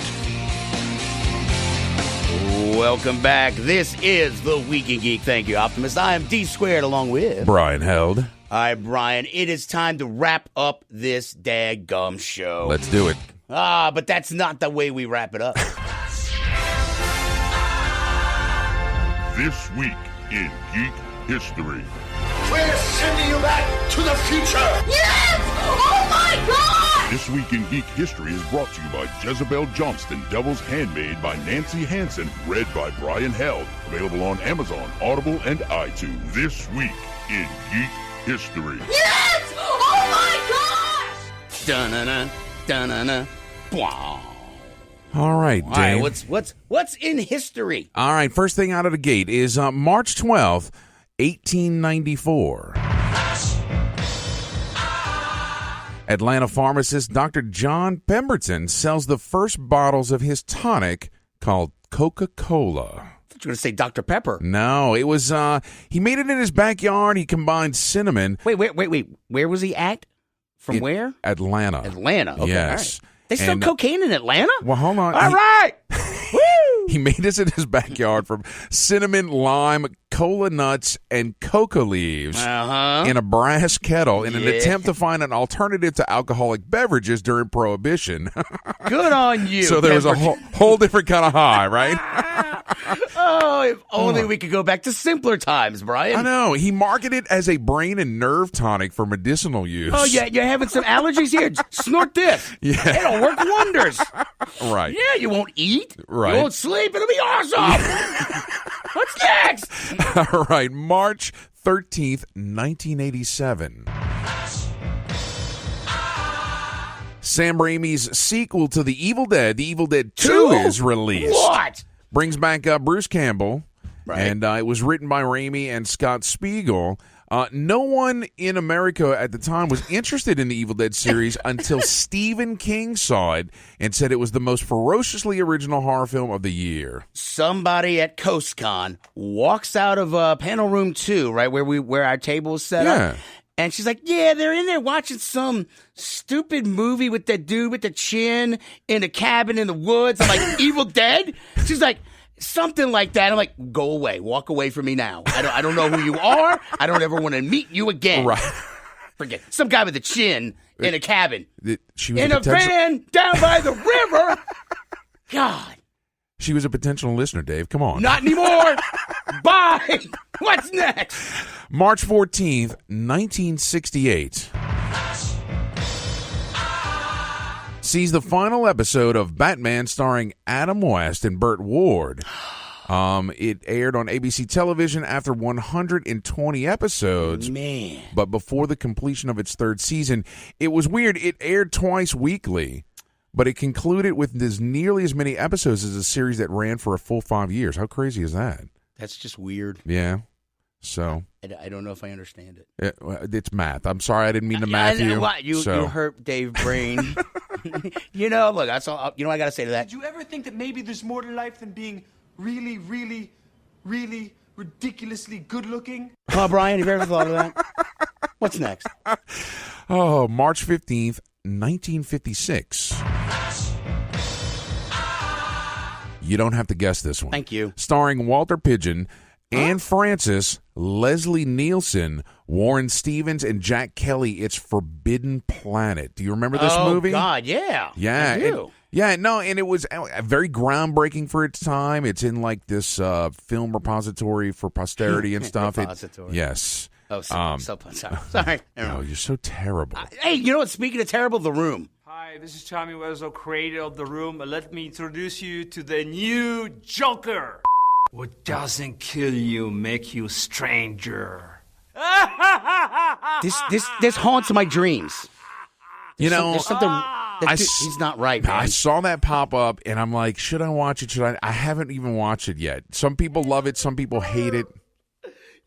Welcome back. This is The Week in Geek. Thank you, Optimus. I am D Squared along with Brian Held. All right, Brian, it is time to wrap up this daggum show. Let's do it. But that's not the way we wrap it up. This week in Geek History. We're sending you back to the future! Yes! Oh my God! This week in Geek History is brought to you by Jezebel Johnston, Devil's Handmaid by Nancy Hansen, read by Brian Held. Available on Amazon, Audible, and iTunes. This week in Geek History. Yes! Oh my gosh! Dun-na-na, dun-na-na, wow. All right, Dave. All right, what's in history? All right, first thing out of the gate is March 12th, 1894. Atlanta pharmacist Dr. John Pemberton sells the first bottles of his tonic called Coca-Cola. I thought you were going to say Dr. Pepper. No, it was, he made it in his backyard. He combined cinnamon. Wait. Where was he at? From where? Atlanta. Atlanta. Okay, yes. all right. They sell cocaine in Atlanta? Well, hold on. All right. Woo! He made this in his backyard from cinnamon, lime, cola nuts, and cocoa leaves in a brass kettle in an attempt to find an alternative to alcoholic beverages during Prohibition. Good on you. So there was a whole different kind of high, right? Oh, if only we could go back to simpler times, Brian. I know. He marketed it as a brain and nerve tonic for medicinal use. Oh, yeah, you're having some allergies here? Snort this. Yeah. It'll work wonders. Right. Yeah, you won't eat. Right. You won't sleep. It'll be awesome. What's next? All right. March 13th, 1987. Sam Raimi's sequel to The Evil Dead, The Evil Dead 2, is released. What? Brings back Bruce Campbell, right. And it was written by Raimi and Scott Spiegel. No one in America at the time was interested in the Evil Dead series until Stephen King saw it and said it was the most ferociously original horror film of the year. Somebody at CoastCon walks out of panel room 2, right, where our table is set up. And she's like, yeah, they're in there watching some stupid movie with that dude with the chin in a cabin in the woods. I'm like, Evil Dead? She's like, something like that. I'm like, go away. Walk away from me now. I don't know who you are. I don't ever want to meet you again. Right. Forget some guy with a chin in a cabin. She was in a van down by the river. God. She was a potential listener, Dave. Come on. Not anymore. Bye. What's next? March 14th, 1968. Sees the final episode of Batman starring Adam West and Burt Ward. It aired on ABC television after 120 episodes. Man. But before the completion of its third season. It was weird. It aired twice weekly. But it concluded with nearly as many episodes as a series that ran for a full 5 years. How crazy is that? That's just weird. Yeah. So I don't know if I understand it. It's math. I'm sorry, I didn't mean to math you. You hurt Dave's brain. Look, that's all. I got to say to that. Did you ever think that maybe there's more to life than being really, really, really ridiculously good looking? Brian, have you ever thought of that? What's next? March 15th, 1956. You don't have to guess this one. Thank you. Starring Walter Pidgeon, Anne Francis, Leslie Nielsen, Warren Stevens, and Jack Kelly. It's Forbidden Planet. Do you remember this movie? Oh, God, yeah. Yeah. I do. And it was very groundbreaking for its time. It's in like this film repository for posterity and stuff. Repository. Yes. Oh, sorry. No, you're so terrible. Hey, you know what? Speaking of terrible, The Room. Hi, this is Tommy Wiseau, creator of The Room. Let me introduce you to the new Joker. What doesn't kill you make you stranger. This haunts my dreams. There's something. He's not right, man. I saw that pop up, and I'm like, should I watch it? I haven't even watched it yet. Some people love it. Some people hate it.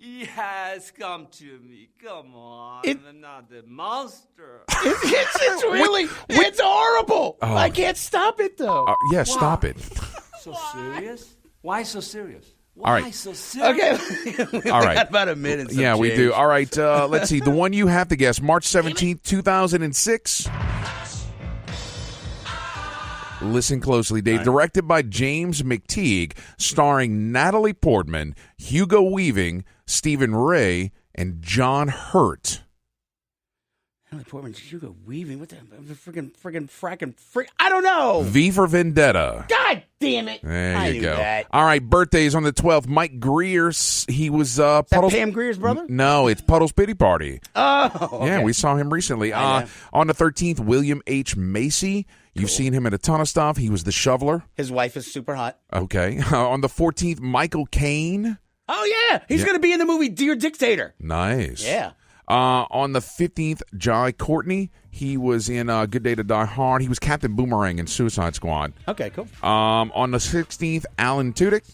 Yes, come to me. Come on. I'm not the monster. It's really, it's horrible. Oh. I can't stop it, though. Stop it. So serious? Why so serious? All right. So serious? Okay. All right. Got about a minute. Yeah, we do. All right. Let's see. The one you have to guess. March 17th, 2006. Listen closely, Dave. Right. Directed by James McTeague, starring Natalie Portman, Hugo Weaving, Stephen Ray, and John Hurt. Natalie Portman, Hugo Weaving. What the frickin' I don't know. V for Vendetta. God damn it! There you go. That. All right, birthdays on the 12th. Mike Greer. He was Puddles. Pam Greer's brother? No, it's Puddles Pity Party. Oh, okay. Yeah, we saw him recently. On the 13th, William H. Macy. You've seen him in a ton of stuff. He was the shoveler. His wife is super hot. Okay. On the 14th, Michael Caine. Oh, yeah. He's going to be in the movie Dear Dictator. Nice. Yeah. On the 15th, Jai Courtney. He was in Good Day to Die Hard. He was Captain Boomerang in Suicide Squad. Okay, cool. On the 16th, Alan Tudyk.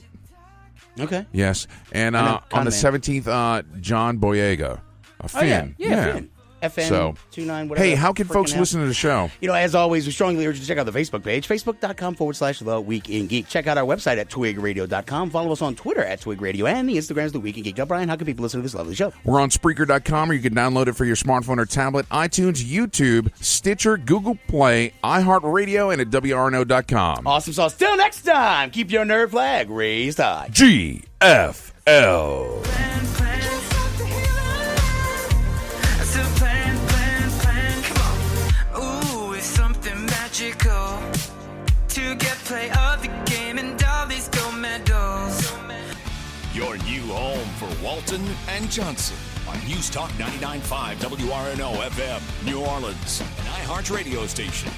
Okay. Yes. And on the 17th, John Boyega. A Finn. Yeah, Finn. FM 29, whatever. Hey, how can folks listen to the show? As always, we strongly urge you to check out the Facebook page, facebook.com/The Week in Geek. Check out our website at twigradio.com. Follow us on Twitter at Twig Radio, and the Instagram is The Week in Geek. Now, Brian, how can people listen to this lovely show? We're on Spreaker.com, or you can download it for your smartphone or tablet, iTunes, YouTube, Stitcher, Google Play, iHeartRadio, and at WRNO.com. Awesome sauce. Till next time, keep your nerd flag raised high. GFL. To get play of the game and all these gold medals. Your new home for Walton and Johnson on News Talk 99.5 WRNO FM, New Orleans, an iHeart radio station.